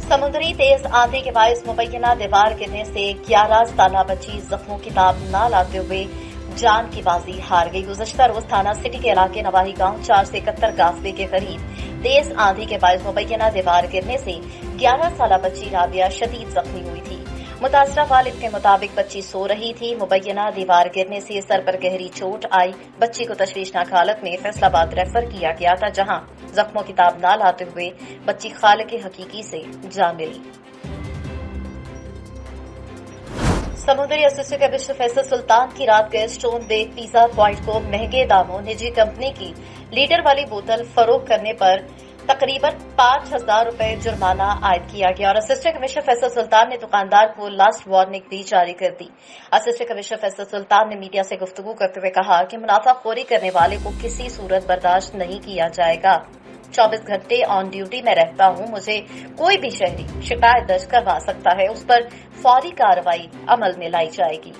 समुद्री तेज आंधी के बायस मुबैना दीवार गिरने से 11 साला बच्ची जख्मों की ताब न लाते हुए जान की बाजी हार गई। गुज़श्ता रोज थाना सिटी के इलाके नवाही गांव 4 से 71 गाफवे के करीब तेज आंधी के बायस मुबैना दीवार गिरने से 11 साला बच्ची राबिया शदीद जख्मी हुई थी। मुतासरा वालिद के मुताबिक बच्ची सो रही थी। मुबैना दीवार गिरने से सर पर गहरी चोट आई। बच्ची को तशवीशनाक हालत में फैसलाबाद रेफर किया गया था, जहां जख्मों की ताब न लाते हुए बच्ची खालिक हकीकी से जा मिली। समुद्री असिस्टेंट कमिश्नर फैसल सुल्तान की रात गए स्टोन बेक पिज्जा पॉइंट को महंगे दामों निजी कंपनी की लीटर वाली बोतल फरोख्त करने पर तकरीबन 5,000 रुपए जुर्माना आयद किया गया और असिस्टेंट कमिश्नर फैसल सुल्तान ने दुकानदार को लास्ट वार्निंग भी जारी कर दी। असिस्टेंट कमिश्नर फैसल सुल्तान ने मीडिया से गुफ्तगू करते हुए कहा कि मुनाफाखोरी करने वाले को किसी सूरत बर्दाश्त नहीं किया जाएगा। 24 घंटे ऑन ड्यूटी में रहता हूं। मुझे कोई भी शहरी शिकायत दर्ज करवा सकता है, उस पर फौरी कार्रवाई अमल में लाई जाएगी।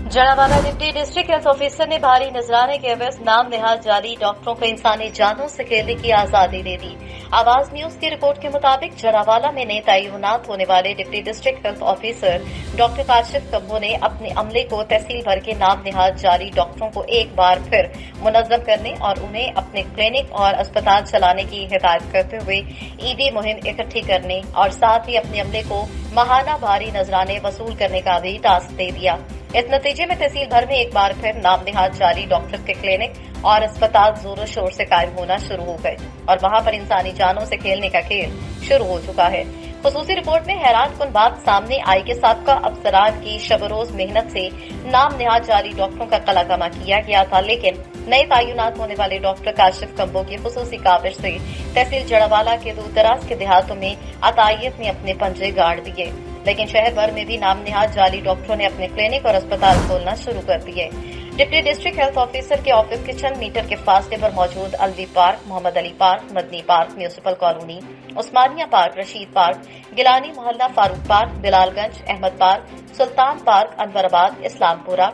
Jaranwala deputy district health officer ने भारी नजराने के एवज नाम निहाल जाली डॉक्टरों को इंसानी जानों से खेलने की आजादी दे दी। आवाज न्यूज की रिपोर्ट के मुताबिक जड़ावाला में नए तैनात होने वाले deputy district health officer doctor Kashif combo ने अपने अमले को तहसील भर के नाम निहाल जाली डॉक्टरों को एक बार फिर मुनज़्ज़म करने और उन्हें अपने क्लिनिक और अस्पताल चलाने की हिदायत करते हुए ईदी मुहिम इकट्ठी करने और साथ ही अपने अमले को माहाना भारी नजराने वसूल करने का भी टास्क दे दिया। इस नतीजे में तहसील भर में एक बार फिर नाम निहाल जाली डॉक्टर्स के क्लिनिक और अस्पताल जोरों शोर से कायम होना शुरू हो गए और वहां पर इंसानी जानों से खेलने का खेल शुरू हो चुका है। खुसूसी रिपोर्ट में हैरान कुन बात सामने आई कि साबका अफसरान की शब-रोज मेहनत से नाम निहाल जाली डॉक्टरों का कलाकमा किया गया था, लेकिन नए तैनात होने वाले डॉक्टर काशिफ कम्बो की खुसूसी काबिश से तहसील जड़ावाला के दूर दराज के देहातों में अतायत ने अपने पंजे गाड़ दिए। लेकिन शहर भर में भी नाम निहाल जाली डॉक्टरों ने अपने क्लिनिक और अस्पताल खोलना शुरू कर दिए। डिप्टी डिस्ट्रिक्ट हेल्थ ऑफिसर के ऑफिस के चंद मीटर के फासले पर मौजूद Alvi Park, Mohammad Ali Park, Madni Park, Municipal Colony, Usmania Park, Rashid Park, Gilani Mohalla, Farooq Park, Bilalganj, Ahmed Park, Sultan Park, Anwarabad, Islampura,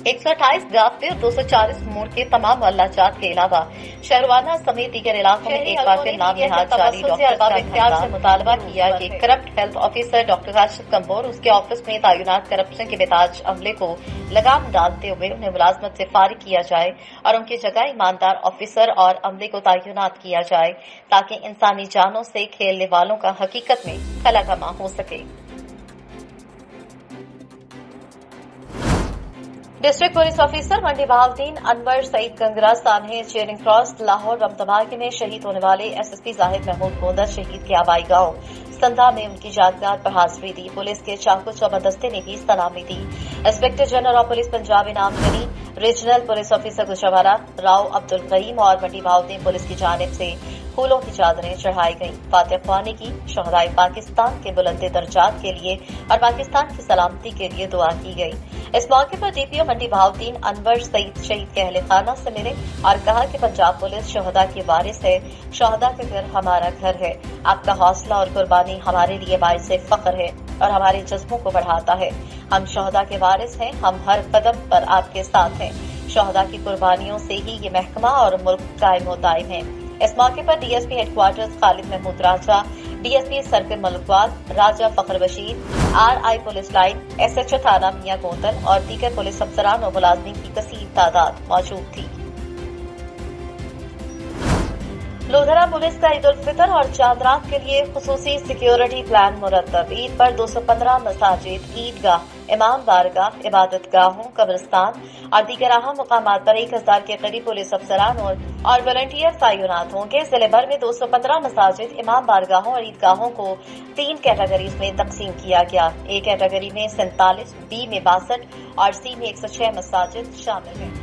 128 गाफे और 240 मोड़ के तमाम मोहल्ला जात के अलावा शहरवाना समेत दीगर इलाकों में एक बार फिर नाम नहाद जारी डॉक्टर इख्तियार से मुतालबा किया कि corrupt health officer doctor Rashid कम्बोर उसके ऑफिस में तैनात करप्शन के बेताज अमले को लगाम डालते हुए उन्हें मुलाजमत से फारिग किया जाए और उनकी जगह ईमानदार ऑफिसर और अमले को तैनात किया जाए ताकि इंसानी जानों से खेलने वालों का हकीकत में खलागमा हो सके। डिस्ट्रिक्ट पुलिस ऑफिसर मंडी बहाउद्दीन अनवर सईद गंगरा सामने चेयरिंग क्रॉस लाहौर बम धमाके में शहीद होने वाले एसएसपी जाहिद महमूद गोंदर शहीद के आबाई गांव संधा में उनकी यादगार पर हाजिरी दी। पुलिस के चाकू चौबा दस्ते ने भी सलामी दी। Inspector general of police Punjab Inam Ghani, regional police officer Gujranwala Rao Abdul Karim और मंडी बहाउद्दीन पुलिस की जानिब से फूलों की चादरें चढ़ाई गईं। फातिह ख्वानी की शहदाए पाकिस्तान के बुलंदे दर्जात के लिए और पाकिस्तान की सलामती के लिए दुआ की गई। इस मौके पर डीपीओ मंडी बहाउद्दीन अनवर सईद शहीद के अहले खाना से मिले और कहा कि पंजाब पुलिस शहदा की वारिस है, शहदा का घर हमारा घर है। आपका हौसला और कुर्बानी हमारे लिए बाइस फख्र है और हमारे जज्बों को बढ़ाता है। हम शहदा के वारिस हैं, हम हर कदम पर आपके साथ हैं। शहदा की कुर्बानियों से ही ये महकमा और मुल्क कायम व दायम है। इस मौके पर DSP headquarters Khalid Mahmood Raja, DSP circle Malakwal Raja Fakhar Bashir, RI police line, SHO थाना मियां गोंदल और दीगर पुलिस अफसरान और मुलाजमीन की कसीर तादाद मौजूद थी। लोधरा पुलिस का ईद उल फितर और चांद रात के लिए खुसूसी सिक्योरिटी प्लान मुरतब। ईद पर 215 मसाजिद, ईदगाह, इमाम बारगाह, इबादत गाहों, कब्रिस्तान और दीगर अहम मुकामात पर 1000 के करीब पुलिस अफसरान और वॉलंटियर तैनात होंगे। जिले भर में 215 मसाजिद, इमाम बारगाहों और ईदगाहों को 3 कैटेगरीज में तकसीम किया गया। ए कैटेगरी में 47, बी में 62 और सी में 106 मसाजिद शामिल हैं।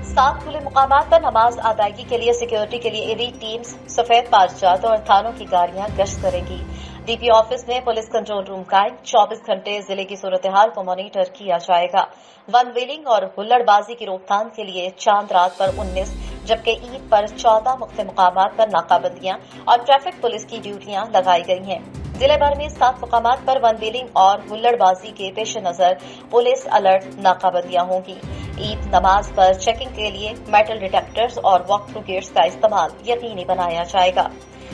7 खुले मुकामात पर नमाज अदायगी के लिए सिक्योरिटी के लिए एलीट टीम्स सफेद पार्चात और थानों की गाड़ियां गश्त करेंगी। डीपी ऑफिस में पुलिस कंट्रोल रूम कायम, 24 घंटे जिले की सूरत हाल को मॉनिटर किया जाएगा। वन व्हीलिंग और हुल्लड़बाजी की रोकथाम के लिए चांद रात पर 19 जबकि ईद पर 14 मुख्तलिफ मुकामात पर नाकाबंदियां और ट्रैफिक पुलिस की ड्यूटियां लगाई गई हैं। जिले भर में 7 मुकामात पर वन व्हीलिंग और हुल्लड़बाजी के पेश नजर पुलिस अलर्ट नाकाबंदियां होंगी। ईद नमाज पर चेकिंग के लिए मेटल डिटेक्टर्स और वॉक थ्रू गेट्स का इस्तेमाल यकीनी बनाया जाएगा।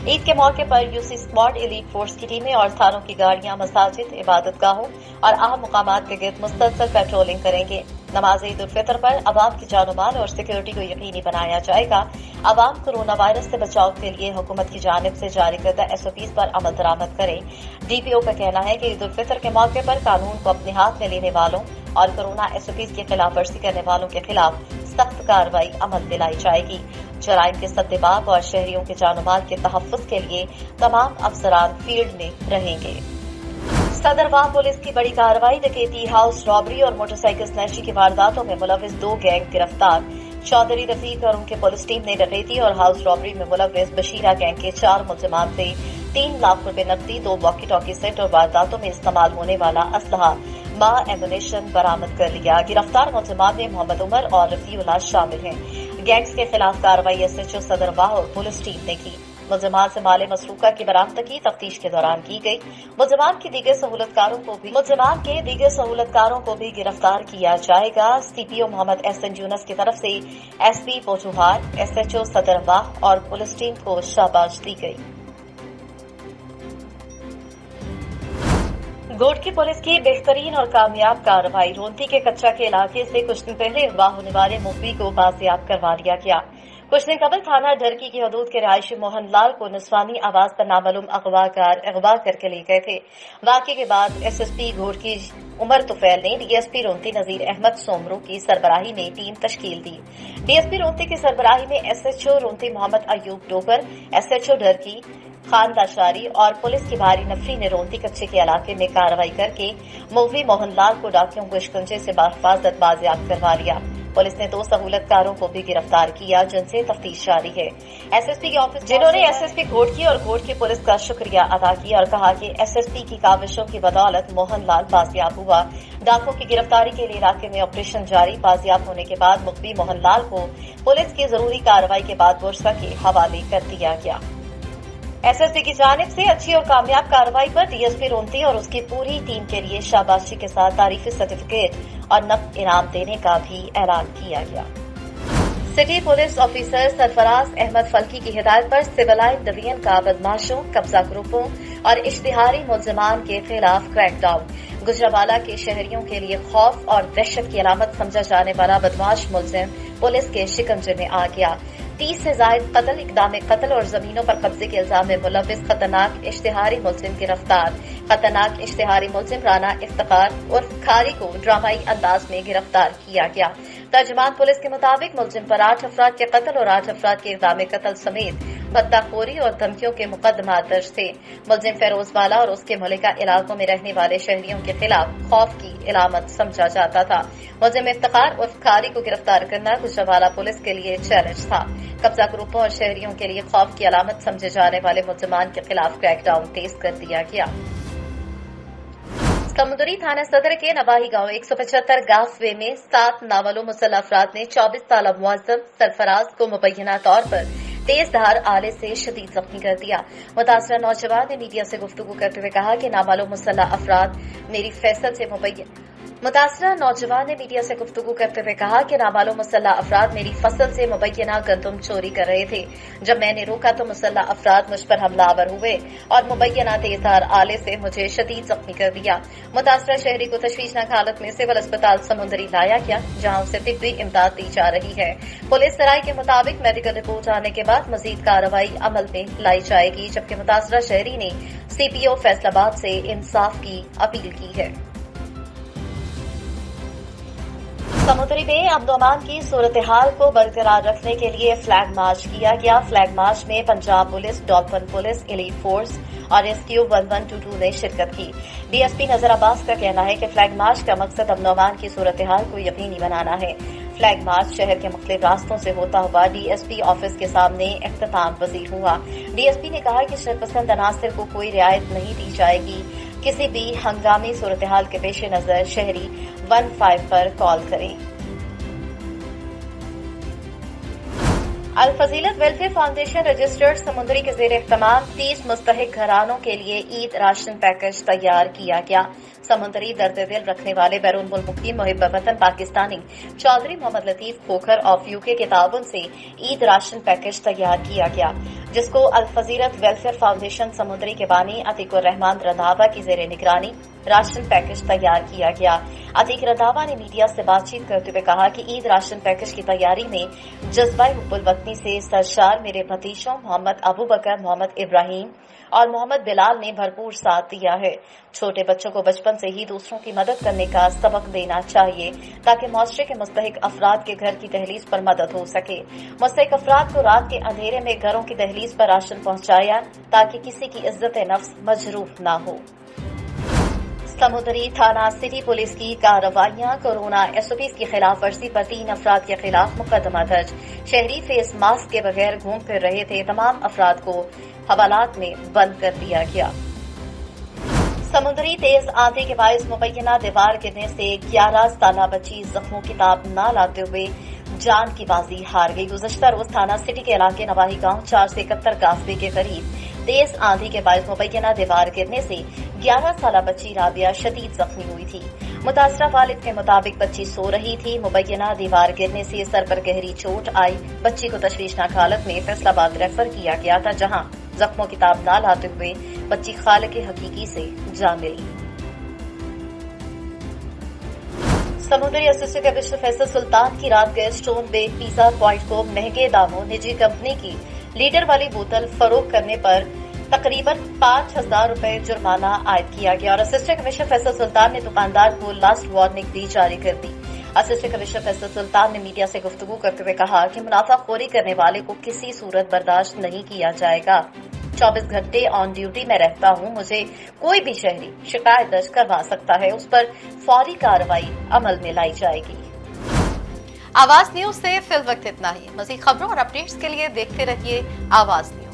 ईद के मौके पर यूसी स्क्वाड एलीट फोर्स की टीमें और थानों की गाड़ियां मसाजिद, इबादतगाहों और अहम मुकामात के गिर्द मुस्तकिल पेट्रोलिंग करेंगे। नमाज ईद उल फितर पर अवाम की जानो माल और सिक्योरिटी को यकीनी बनाया जाएगा। अवाम कोरोना वायरस से बचाव के लिए हुकूमत की जानिब से जारी करदा एसओपीज पर अमल दरामद करें। डीपीओ का कहना है कि ईद उल फितर के मौके पर कानून को अपने हाथ में लेने वालों और कोरोना एसओपीज की खिलाफ वर्जी करने वालों के खिलाफ सख्त कार्रवाई अमल दिलाई जाएगी। जराइम के सद्देबाब और शहरियों के जानो माल के तहफ्फुज के लिए तमाम अफसरान फील्ड में रहेंगे। सदरवाह पुलिस की बड़ी कार्रवाई, डकैती, हाउस रॉबरी और मोटरसाइकिल स्नैचिंग की वारदातों में मुलविस 2 गैंग गिरफ्तार। चौधरी रफीक और उनके पुलिस टीम ने डकैती और हाउस रॉबरी में मुलविस बशीरा गैंग के 4 मुलजिमान से 3 लाख रुपए नकदी, 2 वॉकी टॉकी सेट और वारदातों में इस्तेमाल होने वाला असलहा एमुनेशन बरामद कर लिया। गिरफ्तार मुलजिमान में मोहम्मद उमर और रफीउल्लाह शामिल हैं। गैंग्स के खिलाफ कार्रवाई एसएचओ सदरवाह और पुलिस टीम ने की। मुलजिमान से माले मसरूका की बरामदगी तफ्तीश के दौरान की गई। मुलजिमान के दीगर सहूलतकारों को भी गिरफ्तार किया जाएगा। सीपीओ मोहम्मद एहसन यूनस की तरफ से एसपी पोचुहार, एसएचओ सदरवाह और पुलिस टीम को शाबाश दी गई। गोडकी पुलिस की बेहतरीन और कामयाब कार्रवाई, रोंती के कच्चा के इलाके से कुछ दिन पहले अगवा होने वाले मुखबी को बाजियाब करवा लिया गया। कुछ दिन कबल थाना ढरकी की हदूद के रहायशी मोहन लाल को निस्वानी आवाज पर नामालूम अगवाकार अगवा करके ले गए थे। वाकये के बाद एसएसपी घोड़की उमर तुफैल ने डीएसपी रोंती नजीर अहमद सोमरू की सरबराही में टीम तश्कील दी। डीएसपी रोंती की सरबराही में एसएचओ रोंती मोहम्मद अयूब डोगर, एसएचओ ढरकी खान दाशारी और पुलिस की भारी नफरी ने रोंती कच्चे के इलाके में कार्रवाई करके मुखबी मोहनलाल को डाकियों को शिकंजे से बाहिफाजत बाजियाब करवा लिया। पुलिस ने 2 सहूलतकारों को भी गिरफ्तार किया जिनसे तफ्तीश जारी है। एसएसपी के ऑफिस जिन्होंने एसएसपी घोड़की और घोड़की पुलिस का शुक्रिया अदा किया और कहा कि एसएसपी की काविशों की बदौलत मोहनलाल बाजियाब हुआ। डाकुओं की गिरफ्तारी के लिए इलाके में ऑपरेशन जारी। बाजियाब होने के बाद मुखबी मोहनलाल को पुलिस की जरूरी कार्रवाई के बाद बुरसा के हवाले कर दिया गया। एसएसपी की जानिब से अच्छी और कामयाब कार्रवाई पर डीएसपी रोंती और उसकी पूरी टीम के लिए शाबाशी के साथ तारीफी सर्टिफिकेट और नकद इनाम देने का भी ऐलान किया गया। City police officer Sarfraz Ahmed Falki की हिदायत पर सिविल लाइन डिवीजन का बदमाशों, कब्जा ग्रुपों और इश्तिहारी मुलजिमान के खिलाफ क्रैकडाउन। गुजरावाला के शहरियों के लिए खौफ और दहशत की अलामत समझा जाने वाला बदमाश मुलजिम पुलिस के शिकंजे में आ गया। 30 से जायद कत्ल, इक़दाम कत्ल और जमीनों पर कब्जे के इल्जाम में मुलव्विस खतरनाक इश्तिहारी मुलजिम गिरफ्तार। खतरनाक इश्तिहारी मुलजिम राना इफ्तिखार उर्फ खारी को ड्रामाई अंदाज में गिरफ्तार किया गया। तर्जुमान पुलिस के मुताबिक मुलजिम पर 8 अफराद के कत्ल और 8 अफराद के इक़दाम कत्ल समेत बदताखोरी और धमकियों के मुकदमा दर्ज थे। मुलजिम फेरोजवाला और उसके मुलिका इलाकों में रहने वाले शहरियों के खिलाफ खौफ की इलामत समझा जाता था। मुलजिम इफ्तिखार उर्फ खारी को गिरफ्तार करना गुजरावाला पुलिस के लिए चैलेंज था। कब्जा ग्रुपों और शहरियों के लिए खौफ की अलामत समझे जाने वाले मुलजिमान के खिलाफ क्रैकडाउन तेज कर दिया गया। समुद्री थाना सदर के नवाही गांव 175 गाफवे में 7 नावलो मुसल्लह अफराद ने 24 साल मुअज्जम सरफराज को मुबैना तौर पर तेज धार आले से शदीद जख्मी कर दिया। मुतासरा नौजवान ने मीडिया से गुफ्तगू करते हुए कहा कि नामालूम मुसल्लह अफराद मेरी फैसल से मुबैना गंदुम चोरी कर रहे थे। जब मैंने रोका तो मुसल्लह अफराद मुझ पर हमलावर हुए और मुबैना तेजधार आले से मुझे शदीद जख्मी कर दिया। मुतासरा शहरी को तशवीशनाक हालत में सिविल अस्पताल समुंदरी लाया गया, जहां उसे तिब्बी इमदाद दी जा रही है। पुलिस सराय के मुताबिक मेडिकल रिपोर्ट आने के बाद मजीद कार्रवाई अमल में लाई जाएगी, जबकि मुतासरा शहरी ने सीपीओ फैसलाबाद से इंसाफ की अपील की है। समुद्री में अमन की सूरत हाल को बरकरार रखने के लिए फ्लैग मार्च किया गया। फ्लैग मार्च में Punjab police, dolphin police, elite force और रेस्क्यू 1122 ने शिरकत की। डीएसपी नजर अब्बास का कहना है कि फ्लैग मार्च का मकसद अमन की सूरत हाल को यकीनी बनाना है। फ्लैग मार्च शहर के मुख्तलिफ रास्तों से होता हुआ डीएसपी ऑफिस के सामने इख्तिताम पजीर हुआ। डीएसपी ने कहा कि शरपसंद अनासर को कोई रियायत नहीं दी जाएगी। किसी भी हंगामी सूरत हाल के पेश नजर शहरी 15 पर कॉल करें। अल फजीलत वेलफेयर फाउंडेशन रजिस्टर्ड समुंदरी के जेर एहतमाम 30 मुस्तहिक घरानों के लिए ईद राशन पैकेज तैयार किया गया। समुंदरी दर्द दिल रखने वाले बैरून मुल्क मुकीम मुहिब वतन पाकिस्तानी चौधरी मोहम्मद लतीफ खोखर ऑफ यूके के ताउन से ईद राशन पैकेज तैयार किया गया, जिसको अल फजीलत वेलफेयर फाउंडेशन समुंदरी के बानी अतीकुर रहमान रंधावा की जेर निगरानी राशन पैकेज तैयार किया गया। अतीक रंधावा ने मीडिया से बातचीत करते हुए कहा कि ईद राशन पैकेज की तैयारी में जज्बा हुब्बुल वतनी से सरशार मेरे भतीजों मोहम्मद अबू बकर, मोहम्मद इब्राहिम और मोहम्मद बिलाल ने भरपूर साथ दिया है। छोटे बच्चों को बचपन से ही दूसरों की मदद करने का सबक देना चाहिए, ताकि मुआशरे के मुस्तहिक अफराद के घर की दहलीज पर मदद हो सके। मुस्तहिक अफराद को रात के अंधेरे में घरों की दहलीज पर राशन पहुंचाया, ताकि किसी की इज्जत नफ्स मजरूफ न हो। समुद्री थाना सिटी पुलिस की कार्रवाइयां। कोरोना एसओपी की खिलाफ वर्जी पर 3 अफराद के खिलाफ मुकदमा दर्ज। शहरी फेस मास्क के बगैर घूम फिर रहे थे। तमाम अफराद को हवालात में बंद कर दिया गया। समुद्री तेज आंधी के बायस मुबैना दीवार गिरने से 11 साला बच्ची जख्मों की ताब न लाते हुए जान की बाजी हार गई। गुज़श्ता रोज थाना सिटी के इलाके नवाही गांव 4 से 71 गाफवे के करीब तेज आंधी के बायस मुबैना दीवार गिरने से 11 साला बच्ची राबिया शदीद जख्मी हुई थी। मुतासरा वालिद के मुताबिक बच्ची सो रही थी। मुबैना दीवार गिरने से सर पर गहरी चोट आई। बच्ची को तशवीशनाक हालत में फैसलाबाद रेफर किया गया था, जहां जख्मों की ताब न लाते हुए बच्ची खालिक हकीकी से जा मिली। समुद्री असिस्टेंट कमिश्नर फैसल सुल्तान की रात गए स्टोन बे पिज्जा पॉइंट को महंगे दामों निजी कंपनी की लीटर वाली बोतल फरोख्त करने पर तकरीबन 5,000 रुपए जुर्माना आयद किया गया और असिस्टेंट कमिश्नर फैसल सुल्तान ने दुकानदार को लास्ट वार्निंग भी जारी कर दी। असिस्टेंट कमिश्नर फैसल सुल्तान ने मीडिया से गुफ्तगू करते हुए कहा कि मुनाफाखोरी करने वाले को किसी सूरत बर्दाश्त नहीं किया जाएगा। 24 घंटे ऑन ड्यूटी में रहता हूं। मुझे कोई भी शहरी शिकायत दर्ज करवा सकता है, उस पर फौरी कार्रवाई अमल में लाई जाएगी। आवाज न्यूज से फिल वक्त इतना ही। मज़ीद खबरों और अपडेट्स के लिए देखते रहिए आवाज न्यूज।